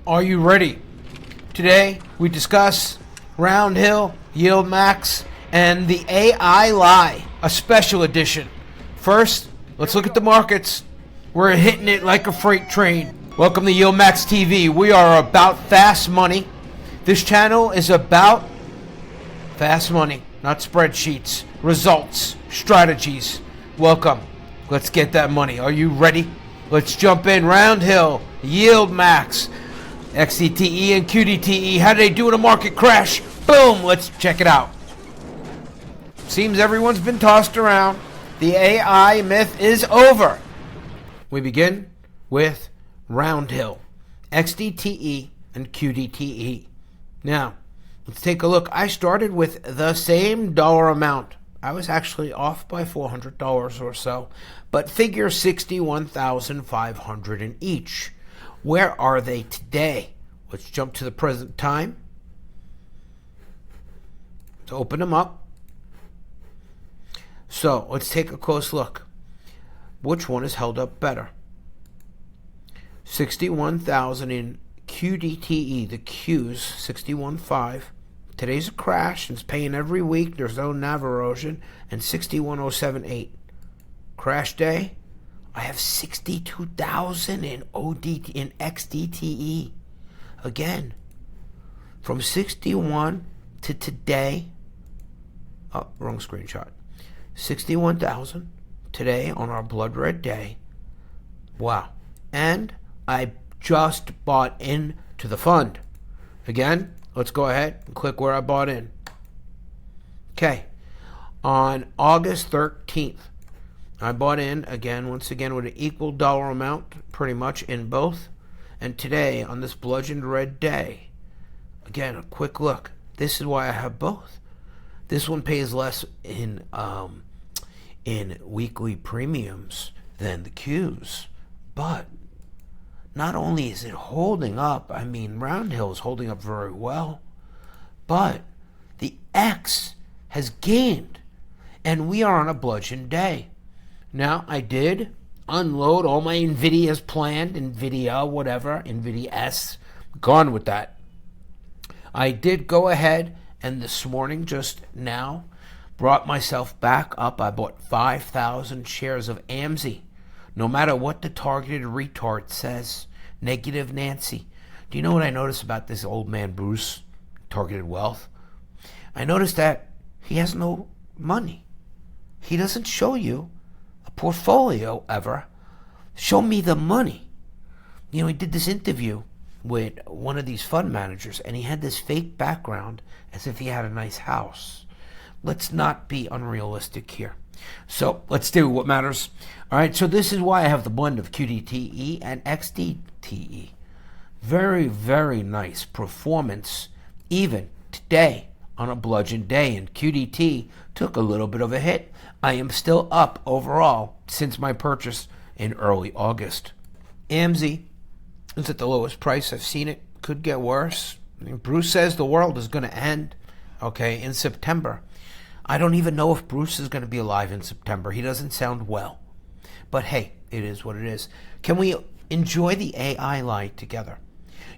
Are you ready? Today we discuss Round Hill, Yield Max, and the AI Lie, a special edition. First, let's look at the markets. We're hitting it like a freight train. Welcome to Yield Max TV. We are about fast money. This channel is about fast money, not spreadsheets, results, strategies. Welcome. Let's get that money. Are you ready? Let's jump in. Round Hill, Yield Max, XDTE and QDTE. How do they do in a market crash? Boom! Let's check it out. Seems everyone's been tossed around. The AI myth is over. We begin with Round Hill, XDTE and QDTE. Now, let's take a look. I started with the same dollar amount. I was actually off by $400 or so, but figure 61,500 in each. Where are they today? Let's jump to the present time. Let's open them up. So let's take a close look. Which one is held up better? 61,000 in QDTE, the Q's, 61.5. Today's a crash. It's paying every week. There's no NAV erosion. And 61.078. Crash day. I have 62,000 in XDTE. Again, from 61 to today. Oh, wrong screenshot. 61,000 today on our blood red day. Wow. And I just bought into the fund. Again, let's go ahead and click where I bought in. Okay. On August 13th, I bought in again, once again, with an equal dollar amount, pretty much in both. And today, on this bludgeoned red day, again, a quick look. This is why I have both. This one pays less in weekly premiums than the Qs. But not only is it holding up, I mean, Round Hill is holding up very well, but the X has gained, and we are on a bludgeon day. Now, I did unload all my NVIDIA as planned, NVIDIA, whatever, NVIDIA S, gone with that. I did go ahead and this morning, just now, brought myself back up. I bought 5,000 shares of AMZ. No matter what the targeted retard says, negative Nancy. Do you know what I noticed about this old man Bruce, Targeted Wealth? I noticed that he has no money. He doesn't show you a portfolio ever. Show me the money. You know, he did this interview with one of these fund managers, and he had this fake background as if he had a nice house. Let's not be unrealistic here. So let's do what matters. All right, so this is why I have the blend of QDTE and XDTE. Very, very nice performance, even today on a bludgeon day. And QDT took a little bit of a hit. I am still up overall since my purchase in early August. AMZ is at the lowest price I've seen it. Could get worse. I mean, Bruce says the world is going to end, okay, in September. I don't even know if Bruce is going to be alive in September. He doesn't sound well. But hey, it is what it is. Can we enjoy the AI lie together?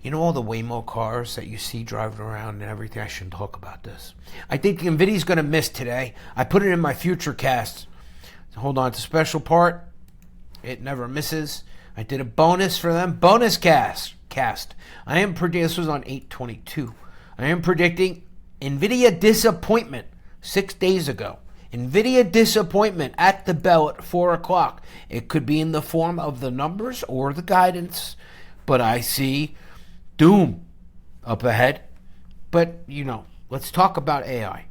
You know all the Waymo cars that you see driving around and everything? I shouldn't talk about this. I think NVIDIA's going to miss today. I put it in my future cast. Hold on to special part. It never misses. I did a bonus for them. Bonus cast. I am predicting, this was on 8/22. I am predicting NVIDIA disappointment 6 days ago. NVIDIA disappointment at the bell at 4 o'clock. It could be in the form of the numbers or the guidance, but I see doom up ahead. But, you know, let's talk about AI.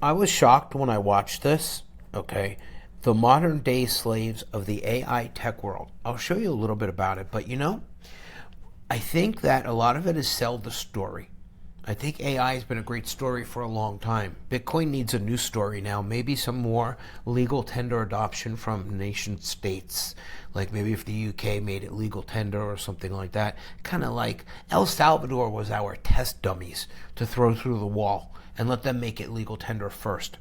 I was shocked when I watched this, okay? The modern day slaves of the AI tech world. I'll show you a little bit about it, but you know, I think that a lot of it is sell the story. I think AI has been a great story for a long time. Bitcoin needs a new story now. Maybe some more legal tender adoption from nation states. Like maybe if the UK made it legal tender or something like that. Kind of like El Salvador was our test dummies to throw through the wall and let them make it legal tender first.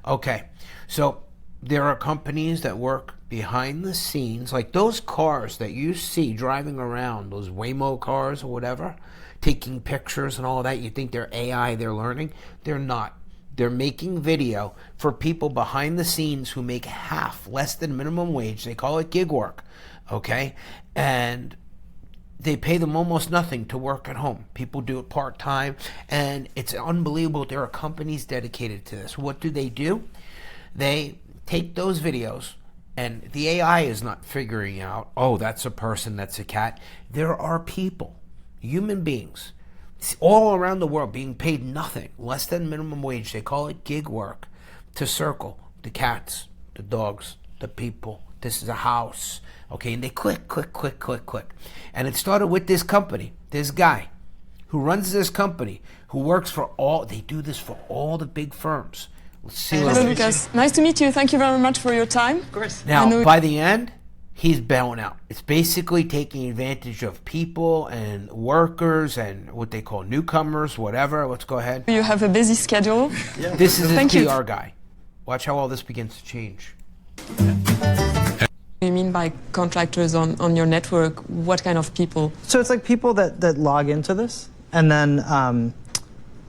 Okay, so there are companies that work behind the scenes, like those cars that you see driving around, those Waymo cars or whatever, taking pictures and all that. You think they're AI, they're learning. They're not. They're making video for people behind the scenes who make less than minimum wage. They call it gig work, okay? And they pay them almost nothing to work at home. People do it part-time, and it's unbelievable. There are companies dedicated to this. What do? They take those videos, and the AI is not figuring out, oh, that's a person, that's a cat. There are people, human beings, all around the world being paid nothing, less than minimum wage. They call it gig work, to circle the cats, the dogs, the people. This is a house, okay? And they click. And it started with this company, this guy who runs this company, who works for they do this for all the big firms. Let's see. Hello, Lucas. Nice to meet you. Thank you very much for your time. Of course. Now, by the end, he's bailing out. It's basically taking advantage of people and workers and what they call newcomers, whatever. Let's go ahead. You have a busy schedule. Yeah. This is his Thank you. PR guy. Watch how all this begins to change. What do you mean by contractors on your network? What kind of people? So it's like people that log into this and then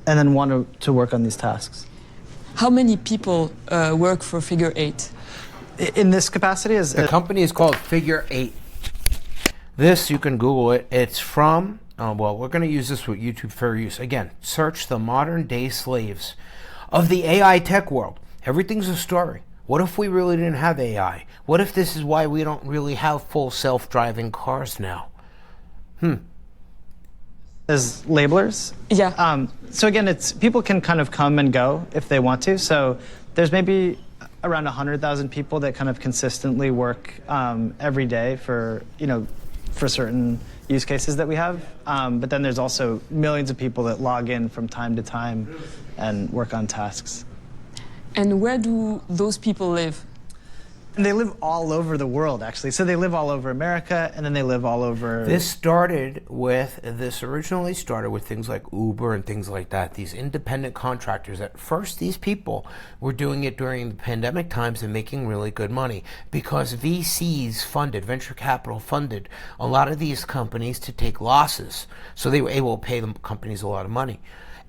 want to work on these tasks. How many people work for Figure 8? In this capacity, The company is called Figure 8. This, you can Google it. It's from, well, we're going to use this with YouTube fair use. Again, search the modern day slaves of the AI tech world. Everything's a story. What if we really didn't have AI? What if this is why we don't really have full self-driving cars now? As labelers. Yeah. So again, it's people can kind of come and go if they want to. So there's maybe around 100,000 people that kind of consistently work every day for certain use cases that we have. But then there's also millions of people that log in from time to time and work on tasks. And where do those people live? And they live all over the world, actually. So they live all over America, and then they live all over... This originally started with things like Uber and things like that, these independent contractors. At first, these people were doing it during the pandemic times and making really good money because VCs funded, venture capital funded, a lot of these companies to take losses. So they were able to pay the companies a lot of money.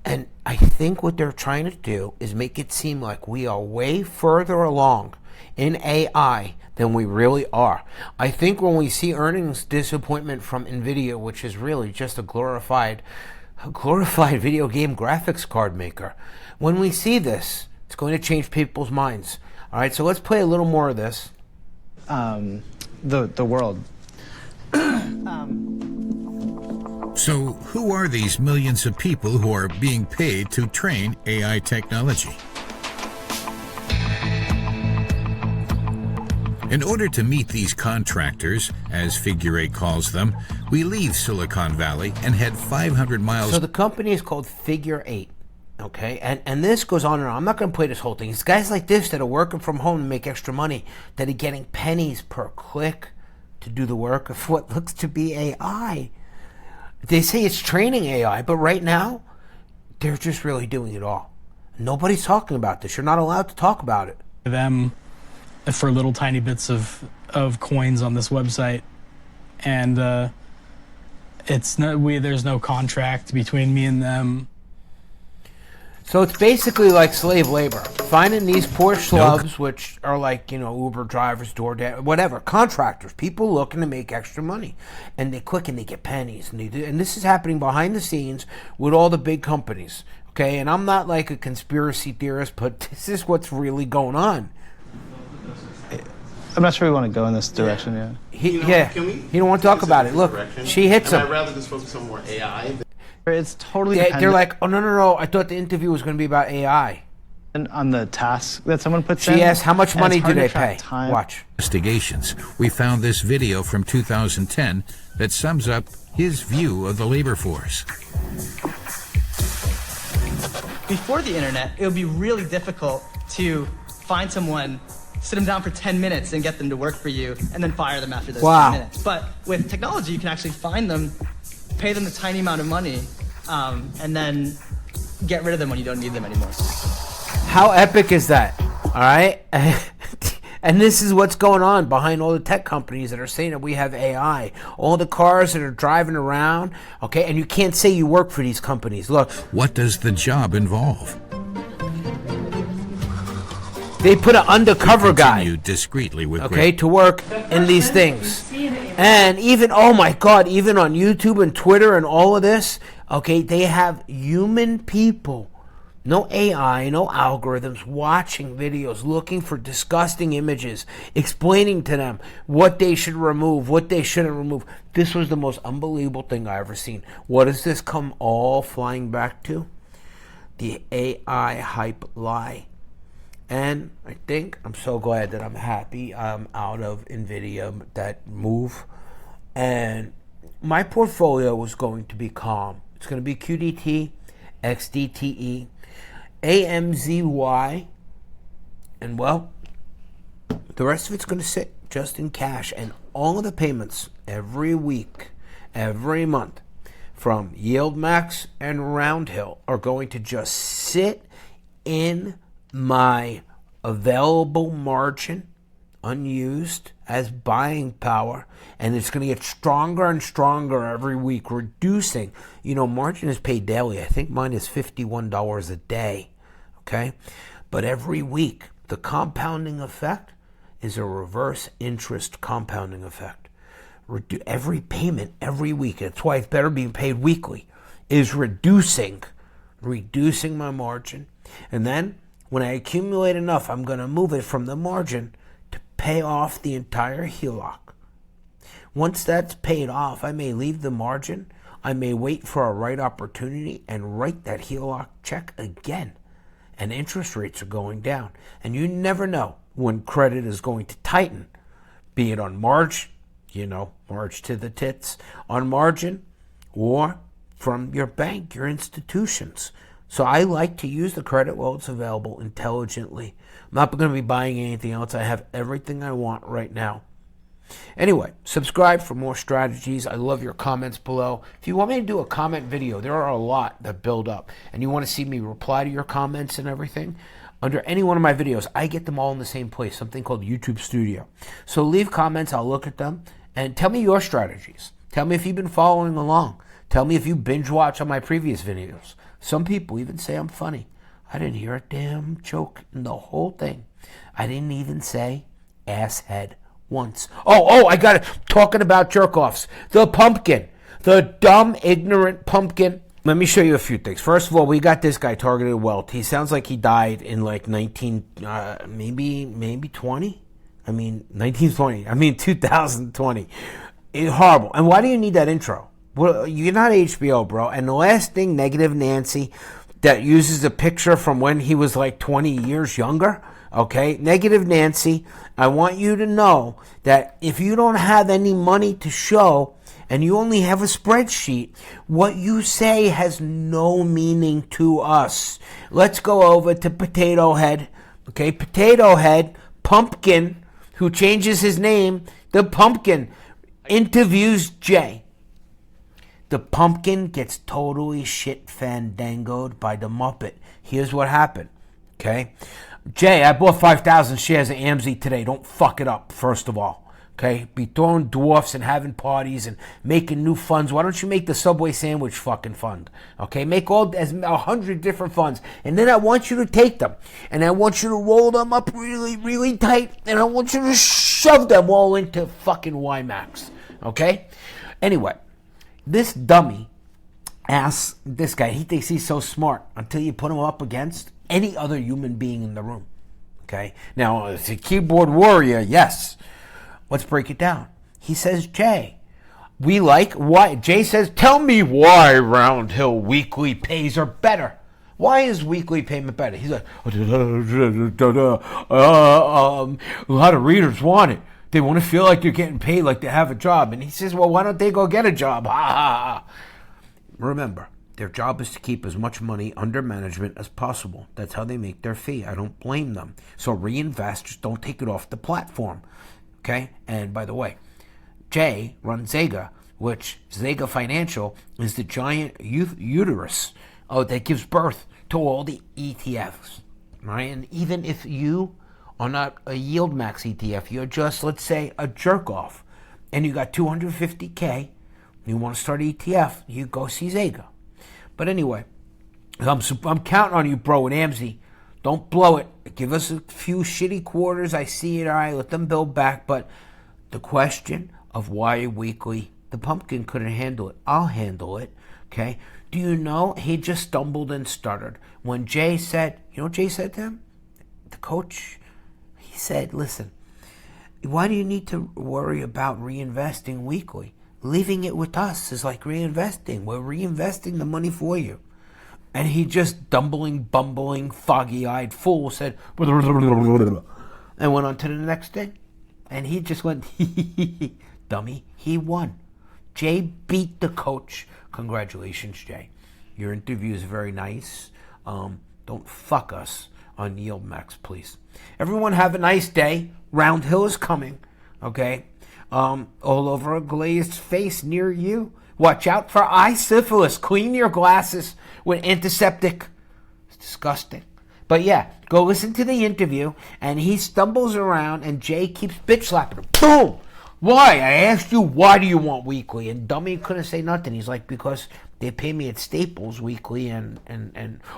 And I think what they're trying to do is make it seem like we are way further along in AI than we really are. I think when we see earnings disappointment from NVIDIA, which is really just a glorified video game graphics card maker, when we see this, it's going to change people's minds. All right, so let's play a little more of this. The world. So who are these millions of people who are being paid to train AI technology? In order to meet these contractors, as Figure 8 calls them, we leave Silicon Valley and head 500 miles. So the company is called Figure 8, okay? And this goes on and on. I'm not going to play this whole thing. It's guys like this that are working from home to make extra money, that are getting pennies per click to do the work of what looks to be AI. They say it's training AI, but right now, they're just really doing it all. Nobody's talking about this. You're not allowed to talk about it. Them for little tiny bits of coins on this website, and there's no contract between me and them. So it's basically like slave labor, finding these poor schlubs, which are like, Uber drivers, DoorDash, whatever, contractors, people looking to make extra money, and they click and they get pennies, and this is happening behind the scenes with all the big companies, okay? And I'm not like a conspiracy theorist, but this is what's really going on. I'm not sure we want to go in this direction yet. He don't want to talk about it. Look, she hits him. I'd rather just focus on more AI. It's totally They're like, oh, no, I thought the interview was going to be about AI. And on the task that someone puts in. She asked, how much money do they pay? Time. Watch. Investigations, we found this video from 2010 that sums up his view of the labor force. Before the internet, it would be really difficult to find someone, sit them down for 10 minutes and get them to work for you, and then fire them after those 10 minutes. But with technology, you can actually find them, pay them a tiny amount of money, and then get rid of them when you don't need them anymore. How epic is that? All right? And this is what's going on behind all the tech companies that are saying that we have AI. All the cars that are driving around, okay? And you can't say you work for these companies. Look. What does the job involve? They put an undercover guy, Continue discreetly with okay, to work in these things. And even, oh my God, even on YouTube and Twitter and all of this, okay, they have human people, no AI, no algorithms, watching videos, looking for disgusting images, explaining to them what they should remove, what they shouldn't remove. This was the most unbelievable thing I ever seen. What does this come all flying back to? The AI hype lie. And I think I'm so glad that I'm happy I'm out of NVIDIA, that move. And my portfolio was going to be calm. It's going to be QDTE, XDTE, AMZY, and well, the rest of it's going to sit just in cash. And all of the payments every week, every month, from Yield Max and Roundhill are going to just sit in my available margin, unused, as buying power, and it's going to get stronger and stronger every week, reducing. You know, margin is paid daily. I think mine is $51 a day, okay? But every week, the compounding effect is a reverse interest compounding effect. Every payment, every week, that's why it's better being paid weekly, is reducing my margin. And then when I accumulate enough, I'm going to move it from the margin to pay off the entire HELOC. Once that's paid off, I may leave the margin. I may wait for a right opportunity and write that HELOC check again. And interest rates are going down. And you never know when credit is going to tighten, be it on March, March to the tits, on margin, or from your bank, your institutions. So I like to use the credit while it's available intelligently. I'm not going to be buying anything else. I have everything I want right now. Anyway, subscribe for more strategies. I love your comments below. If you want me to do a comment video, there are a lot that build up, and you want to see me reply to your comments and everything, under any one of my videos, I get them all in the same place, something called YouTube Studio. So leave comments, I'll look at them, and tell me your strategies. Tell me if you've been following along. Tell me if you binge watch on my previous videos. Some people even say I'm funny. I didn't hear a damn joke in the whole thing. I didn't even say asshead once. Oh, I got it. Talking about jerk-offs. The pumpkin. The dumb, ignorant pumpkin. Let me show you a few things. First of all, we got this guy targeted Welt. He sounds like he died in like 2020. 2020. It's horrible. And why do you need that intro? Well, you're not HBO, bro. And the last thing, Negative Nancy, that uses a picture from when he was like 20 years younger, okay? Negative Nancy, I want you to know that if you don't have any money to show and you only have a spreadsheet, what you say has no meaning to us. Let's go over to Potato Head, okay? Potato Head, Pumpkin, who changes his name, the Pumpkin, interviews Jay. The Pumpkin gets totally shit fandangoed by the Muppet. Here's what happened, okay? Jay, I bought 5,000 shares of AMZ today. Don't fuck it up, first of all, okay? Be throwing dwarfs and having parties and making new funds. Why don't you make the Subway Sandwich fucking fund, okay? Make 100 different funds. And then I want you to take them. And I want you to roll them up really, really tight. And I want you to shove them all into fucking YMAX, okay? Anyway. This dummy asks this guy, he thinks he's so smart until you put him up against any other human being in the room. Okay? Now, it's a keyboard warrior, yes. Let's break it down. He says, Jay, why? Jay says, tell me why Roundhill weekly pays are better. Why is weekly payment better? He's like, a lot of readers want it. They want to feel like they're getting paid like they have a job. And he says, well, why don't they go get a job? Ha, ha, ha. Remember, their job is to keep as much money under management as possible. That's how they make their fee. I don't blame them. So reinvest, just don't take it off the platform. Okay? And by the way, Jay runs Zega, which Zega Financial is the giant uterus that gives birth to all the ETFs. Right? And even if you on a yield max ETF. You're just, let's say, a jerk off, and you got 250K. You want to start an ETF, you go see Zega. But anyway, I'm counting on you, bro, and Amzi. Don't blow it. Give us a few shitty quarters. I see it. All right, let them build back. But the question of why weekly, the pumpkin couldn't handle it. I'll handle it. Okay. Do you know he just stumbled and stuttered when Jay said? You know what Jay said to him? The coach. He said, "Listen, why do you need to worry about reinvesting weekly? Leaving it with us is like reinvesting. We're reinvesting the money for you." And he just bumbling, foggy-eyed fool said, and went on to the next thing. And he just went, dummy. He won. Jay beat the coach. Congratulations, Jay. Your interview is very nice. Don't fuck us on Yield Max, please. Everyone have a nice day. Round Hill is coming, okay? All over a glazed face near you. Watch out for eye syphilis. Clean your glasses with antiseptic. It's disgusting. But yeah, go listen to the interview, and he stumbles around, and Jay keeps bitch slapping him. Boom! Why? I asked you, why do you want weekly? And dummy couldn't say nothing. He's like, because they pay me at Staples weekly, and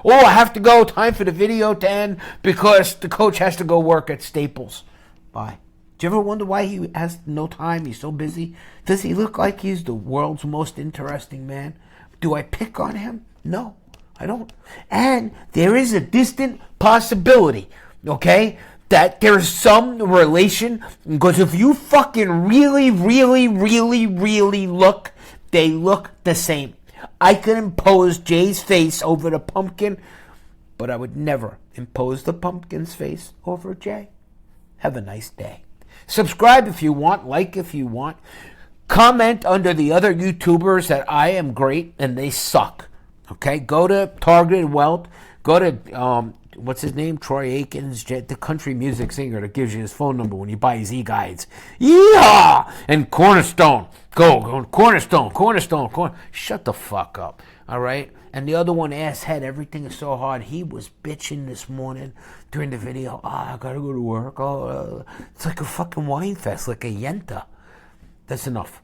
oh, I have to go. Time for the video to end because the coach has to go work at Staples. Bye. Do you ever wonder why he has no time? He's so busy. Does he look like he's the world's most interesting man? Do I pick on him? No, I don't. And there is a distant possibility, okay, that there's some relation. Because if you fucking really look, they look the same. I could impose Jay's face over the pumpkin, but I would never impose the pumpkin's face over Jay. Have a nice day. Subscribe if you want, like if you want. Comment under the other YouTubers that I am great and they suck. Okay, go to Targeted Wealth. Go to, what's his name? Troy Aikens, the country music singer that gives you his phone number when you buy his e-guides. Yeah! And Cornerstone. Go, Cornerstone. Shut the fuck up, all right? And the other one, Asshead, everything is so hard. He was bitching this morning during the video. I gotta go to work. It's like a fucking wine fest, like a Yenta. That's enough.